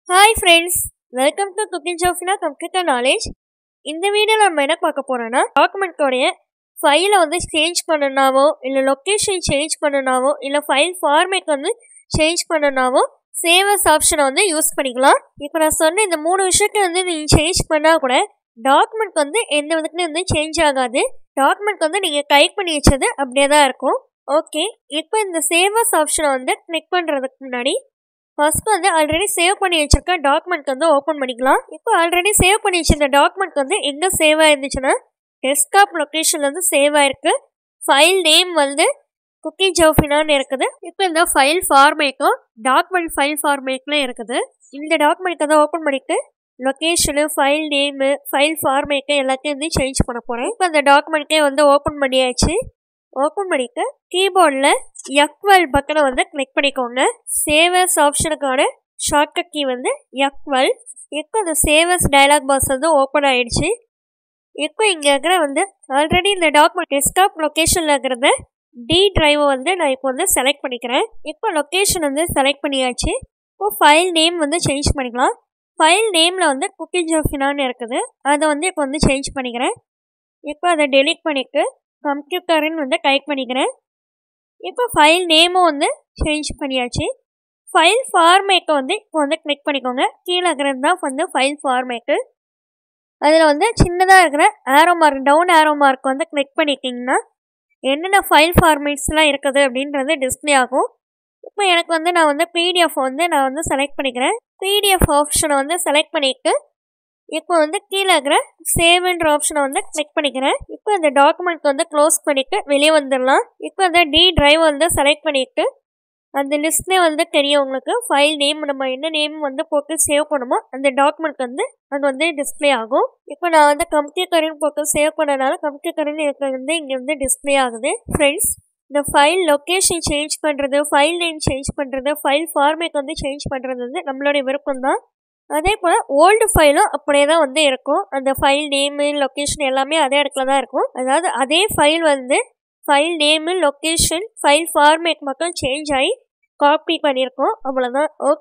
Hi friends, welcome to Cooking Jofina Computer Knowledge. இந்த வீடியோல நம்ம என்ன பார்க்க போறோம்னா டாக்குமெண்ட்டோடைய ஃபைலை வந்து சேஞ்ச் பண்ணனாவோ இல்லை லொக்கேஷன் சேஞ்ச் பண்ணனாவோ இல்லை ஃபைல் ஃபார்மேட் வந்து சேஞ்ச் பண்ணனாவோ சேவஸ் ஆப்ஷனை வந்து யூஸ் பண்ணிக்கலாம். இப்போ நான் சொன்ன இந்த 3 விஷயத்தை வந்து நீங்கள் சேஞ்ச் பண்ணால் கூட டாக்குமெண்ட் வந்து எந்த விதத்துலையும் வந்து சேஞ்ச் ஆகாது. டாக்குமெண்ட் வந்து நீங்கள் டைப் பண்ணி வச்சது அப்படியே தான் இருக்கும். ஓகே, இப்போ இந்த சேவஸ் ஆப்ஷனை வந்து கிளிக் பண்ணுறதுக்கு முன்னாடி ஃபர்ஸ்ட் வந்து ஆல்ரெடி சேவ் பண்ணி வச்சிருக்க டாக்குமெண்ட் வந்து ஓப்பன் பண்ணிக்கலாம். இப்போ ஆல்ரெடி சேவ் பண்ணி வச்சிருந்த டாக்குமெண்ட் வந்து எங்கே சேவ் ஆயிருந்துச்சுன்னா டெஸ்க்டாப் லொக்கேஷனில் வந்து சேவ் ஆயிருக்கு. ஃபைல் நேம் வந்து குக்கிங் ஜோஃபினான்னு இருக்குது. இப்போ இந்த ஃபைல் ஃபார்மேட்டும் டாக்குமெண்ட் ஃபைல் ஃபார்மேட்லாம் இருக்குது. இந்த டாக்குமெண்ட் வந்து ஓப்பன் பண்ணிட்டு location, file name, file format எல்லாத்தையும் வந்து சேஞ்ச் பண்ண போகிறேன். இப்போ அந்த டாக்குமெண்ட்டே வந்து ஓப்பன் பண்ணியாச்சு. ஓப்பன் பண்ணிட்டு கீபோர்டில் F12 பட்டனை வந்து கிளிக் பண்ணிக்கோங்க. சேவஸ் ஆப்ஷனுக்கான ஷார்ட்கட் கீ வந்து F12. இப்போ அந்த சேவஸ் டயலாக் பாக்ஸ் வந்து ஓப்பன் ஆயிடுச்சு. இப்போ இங்கே இருக்கிற வந்து ஆல்ரெடி இந்த டாக்குமெண்ட் டெஸ்க்டாப் லொக்கேஷனில் இருக்கிறத டி டிரைவை வந்து நான் இப்போ வந்து செலக்ட் பண்ணிக்கிறேன். இப்போ லொக்கேஷன் வந்து செலக்ட் பண்ணியாச்சு. இப்போ ஃபைல் நேம் வந்து சேஞ்ச் பண்ணிக்கலாம். ஃபைல் நேமில் வந்து குக்கிங் ஜோஃபினான்னு இருக்குது, அதை வந்து இப்போ வந்து சேஞ்ச் பண்ணிக்கிறேன். இப்போ அதை டெலீட் பண்ணிவிட்டு கம்ப்யூட்டர்னு வந்து டைப் பண்ணிக்கிறேன். இப்போ ஃபைல் நேமும் வந்து சேஞ்ச் பண்ணியாச்சு. ஃபைல் ஃபார்மேட்டை வந்து இப்போ வந்து கிளிக் பண்ணிக்கோங்க. கீழே இருக்கிறது தான் வந்து ஃபைல் ஃபார்மேட்டு. அதில் வந்து சின்னதாக இருக்கிற arrow mark, down arrow mark வந்து கிளிக் பண்ணிட்டிங்கன்னா என்னென்ன ஃபைல் ஃபார்மேட்ஸ்லாம் இருக்குது அப்படின்றது டிஸ்பிளே ஆகும். இப்போ எனக்கு வந்து நான் வந்து பிடிஎஃப் வந்து நான் வந்து செலக்ட் பண்ணிக்கிறேன். பிடிஎஃப் ஆப்ஷனை வந்து செலக்ட் பண்ணிவிட்டு இப்போ வந்து கீழே இருக்கிற சேவ்ன்ற ஆப்ஷனை வந்து கிளிக் பண்ணிக்கிறேன். இப்போ அந்த டாக்குமெண்ட் வந்து க்ளோஸ் பண்ணிவிட்டு வெளியே வந்துடலாம். இப்போ அந்த டி டிரைவ் வந்து செலக்ட் பண்ணிவிட்டு அந்த லிஸ்ட்லேயே வந்து தெரியும் உங்களுக்கு ஃபைல் நேம், நம்ம என்ன நேம் வந்து போட்டு சேவ் பண்ணுமோ அந்த டாக்குமெண்ட் வந்து அது வந்து டிஸ்பிளே ஆகும். இப்போ நான் வந்து கம்ப்யூட்டர்னு போட்டு சேவ் பண்ணனால கம்ப்யூட்டர்னு எனக்கு வந்து இங்கே வந்து டிஸ்பிளே ஆகுது. ஃப்ரெண்ட்ஸ், இந்த ஃபைல் லொக்கேஷன் சேஞ்ச் பண்ணுறது, ஃபைல் நேம் சேஞ்ச் பண்ணுறது, ஃபைல் ஃபார்மேட் வந்து சேஞ்ச் பண்ணுறது வந்து நம்மளுடைய விருப்பம் தான். அதே போல் ஓல்டு ஃபைலும் அப்படியே தான் வந்து இருக்கும். அந்த ஃபைல் நேமு, லொக்கேஷன் எல்லாமே அதே இடத்துல தான் இருக்கும். அதாவது அதே ஃபைல் வந்து file name, location, file format மட்டும் சேஞ்ச் ஆகி காப்பி பண்ணியிருக்கோம், அவ்வளோதான். ஓகே.